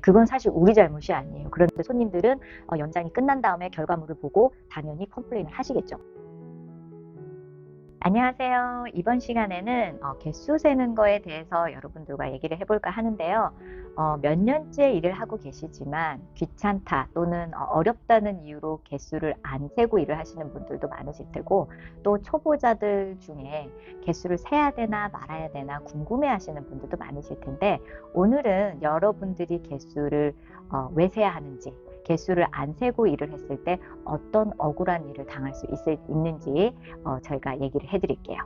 그건 사실 우리 잘못이 아니에요. 그런데 손님들은 연장이 끝난 다음에 결과물을 보고 당연히 컴플레인을 하시겠죠. 안녕하세요. 이번 시간에는 개수 세는 거에 대해서 여러분들과 얘기를 해볼까 하는데요. 몇 년째 일을 하고 계시지만 귀찮다 또는 어렵다는 이유로 개수를 안 세고 일을 하시는 분들도 많으실 테고, 또 초보자들 중에 개수를 세야 되나 말아야 되나 궁금해 하시는 분들도 많으실 텐데, 오늘은 여러분들이 개수를 왜 세야 하는지, 개수를 안 세고 일을 했을 때 어떤 억울한 일을 당할 수 있는지 저희가 얘기를 해드릴게요.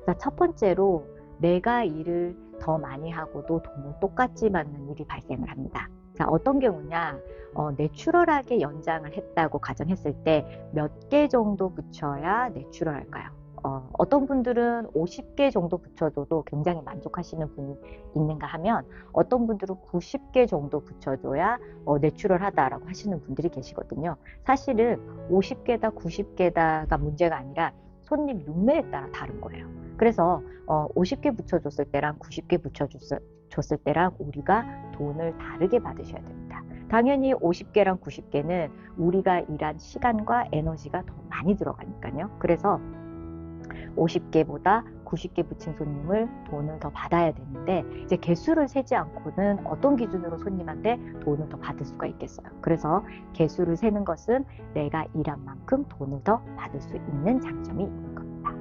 자, 첫 번째로 내가 일을 더 많이 하고도 돈을 똑같이 받는 일이 발생을 합니다. 자, 어떤 경우냐, 내추럴하게 연장을 했다고 가정했을 때 몇 개 정도 붙여야 내추럴할까요? 어떤 분들은 50개 정도 붙여줘도 굉장히 만족하시는 분이 있는가 하면, 어떤 분들은 90개 정도 붙여줘야 내추럴하다라고 하시는 분들이 계시거든요. 사실은 50개다 90개다가 문제가 아니라 손님 눈매에 따라 다른 거예요. 그래서 50개 붙여줬을 때랑 90개 붙여줬을 때랑 우리가 돈을 다르게 받으셔야 됩니다. 당연히 50개랑 90개는 우리가 일한 시간과 에너지가 더 많이 들어가니까요. 그래서 50개보다 90개 붙인 손님을 돈을 더 받아야 되는데, 이제 개수를 세지 않고는 어떤 기준으로 손님한테 돈을 더 받을 수가 있겠어요. 그래서 개수를 세는 것은 내가 일한 만큼 돈을 더 받을 수 있는 장점이 있는 겁니다.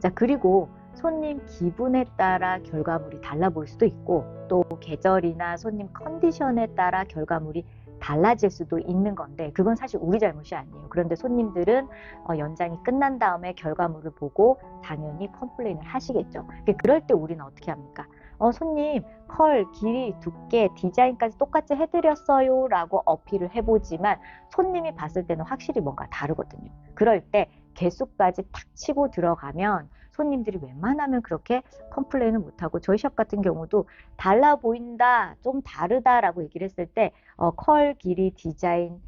자, 그리고 손님 기분에 따라 결과물이 달라 보일 수도 있고, 또 계절이나 손님 컨디션에 따라 결과물이 달라질 수도 있는 건데, 그건 사실 우리 잘못이 아니에요. 그런데 손님들은 연장이 끝난 다음에 결과물을 보고 당연히 컴플레인을 하시겠죠. 그럴 때 우리는 어떻게 합니까? 손님, 컬, 길이, 두께, 디자인까지 똑같이 해드렸어요 라고 어필을 해보지만 손님이 봤을 때는 확실히 뭔가 다르거든요. 그럴 때 개수까지 탁 치고 들어가면 손님들이 웬만하면 그렇게 컴플레인을 못하고, 저희 샵 같은 경우도 달라 보인다, 좀 다르다라고 얘기를 했을 때 컬, 길이, 디자인,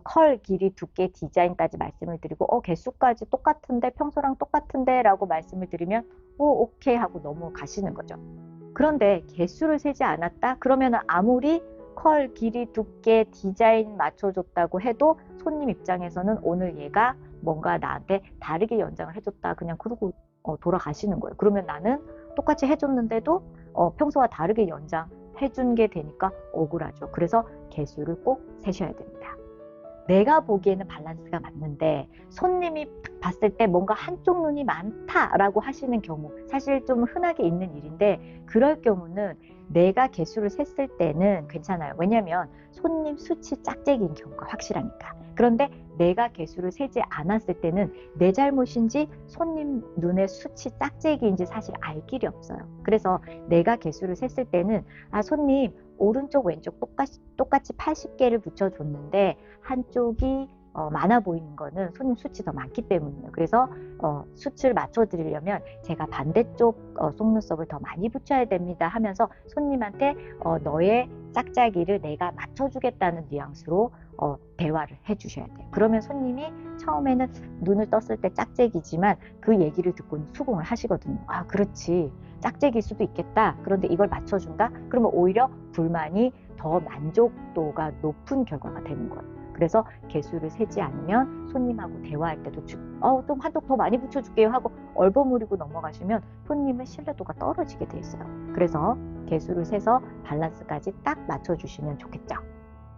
컬, 길이, 두께, 디자인까지 말씀을 드리고 개수까지 똑같은데, 평소랑 똑같은데 라고 말씀을 드리면 오케이 하고 넘어가시는 거죠. 그런데 개수를 세지 않았다? 그러면 아무리 컬, 길이, 두께, 디자인 맞춰줬다고 해도 손님 입장에서는 오늘 얘가 뭔가 나한테 다르게 연장을 해줬다, 그냥 그러고 돌아가시는 거예요. 그러면 나는 똑같이 해줬는데도 평소와 다르게 연장해준 게 되니까 억울하죠. 그래서 개수를 꼭 세셔야 됩니다. 내가 보기에는 밸런스가 맞는데 손님이 봤을 때 뭔가 한쪽 눈이 많다라고 하시는 경우, 사실 좀 흔하게 있는 일인데, 그럴 경우는 내가 개수를 셌을 때는 괜찮아요. 왜냐하면 손님 수치 짝짝이인 경우가 확실하니까. 그런데 내가 개수를 세지 않았을 때는 내 잘못인지 손님 눈에 수치 짝짝이인지 사실 알 길이 없어요. 그래서 내가 개수를 셌을 때는 손님 오른쪽 왼쪽 똑같이 80개를 붙여줬는데 한쪽이 많아 보이는 거는 손님 수치 더 많기 때문이에요. 그래서 수치를 맞춰드리려면 제가 반대쪽 속눈썹을 더 많이 붙여야 됩니다 하면서 손님한테 너의 짝짝이를 내가 맞춰주겠다는 뉘앙스로 대화를 해주셔야 돼요. 그러면 손님이 처음에는 눈을 떴을 때 짝짝이지만 그 얘기를 듣고는 수긍을 하시거든요. 아, 그렇지, 짝짝일 수도 있겠다. 그런데 이걸 맞춰준다? 그러면 오히려 불만이 더 만족도가 높은 결과가 되는 거예요. 그래서 개수를 세지 않으면 손님하고 대화할 때도 좀 한쪽 더 많이 붙여줄게요 하고 얼버무리고 넘어가시면 손님의 신뢰도가 떨어지게 돼 있어요. 그래서 개수를 세서 밸런스까지 딱 맞춰주시면 좋겠죠.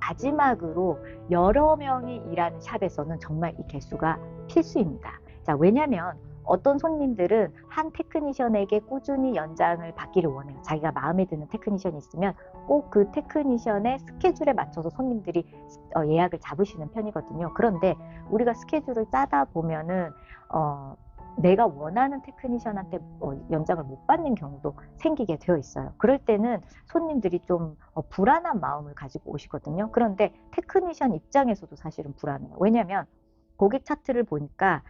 마지막으로 여러 명이 일하는 샵에서는 정말 이 개수가 필수입니다. 자, 왜냐하면 어떤 손님들은 한 테크니션에게 꾸준히 연장을 받기를 원해요. 자기가 마음에 드는 테크니션이 있으면 꼭 그 테크니션의 스케줄에 맞춰서 손님들이 예약을 잡으시는 편이거든요. 그런데 우리가 스케줄을 짜다 보면은 내가 원하는 테크니션한테 연장을 못 받는 경우도 생기게 되어 있어요. 그럴 때는 손님들이 좀 불안한 마음을 가지고 오시거든요. 그런데 테크니션 입장에서도 사실은 불안해요. 왜냐하면 고객 차트를 보니까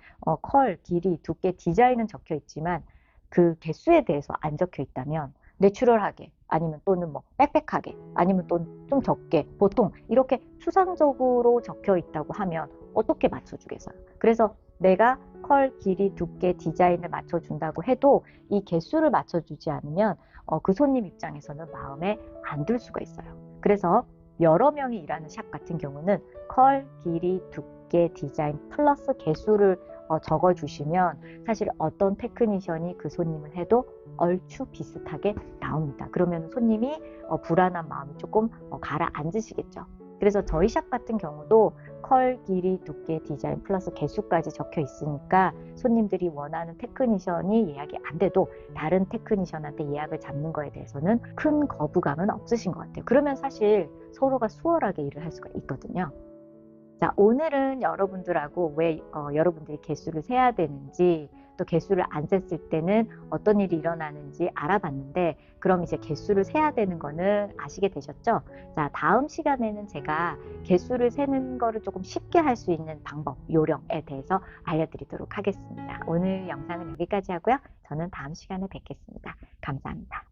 컬, 길이, 두께, 디자인은 적혀 있지만 그 개수에 대해서 안 적혀 있다면 내추럴하게, 아니면 또는 뭐 빽빽하게, 아니면 또 좀 적게, 보통 이렇게 추상적으로 적혀 있다고 하면 어떻게 맞춰주겠어요? 그래서 내가 컬, 길이, 두께, 디자인을 맞춰준다고 해도 이 개수를 맞춰주지 않으면 그 손님 입장에서는 마음에 안 들 수가 있어요. 그래서 여러 명이 일하는 샵 같은 경우는 컬, 길이, 두께, 디자인 플러스 개수를 적어주시면 사실 어떤 테크니션이 그 손님을 해도 얼추 비슷하게 나옵니다. 그러면 손님이 불안한 마음이 조금 가라앉으시겠죠. 그래서 저희 샵 같은 경우도 컬, 길이, 두께, 디자인 플러스 개수까지 적혀 있으니까 손님들이 원하는 테크니션이 예약이 안 돼도 다른 테크니션한테 예약을 잡는 거에 대해서는 큰 거부감은 없으신 것 같아요. 그러면 사실 서로가 수월하게 일을 할 수가 있거든요. 자, 오늘은 여러분들하고 왜 여러분들이 개수를 세야 되는지, 또 개수를 안 셌을 때는 어떤 일이 일어나는지 알아봤는데, 그럼 이제 개수를 세야 되는 거는 아시게 되셨죠? 자, 다음 시간에는 제가 개수를 세는 거를 조금 쉽게 할 수 있는 방법, 요령에 대해서 알려드리도록 하겠습니다. 오늘 영상은 여기까지 하고요. 저는 다음 시간에 뵙겠습니다. 감사합니다.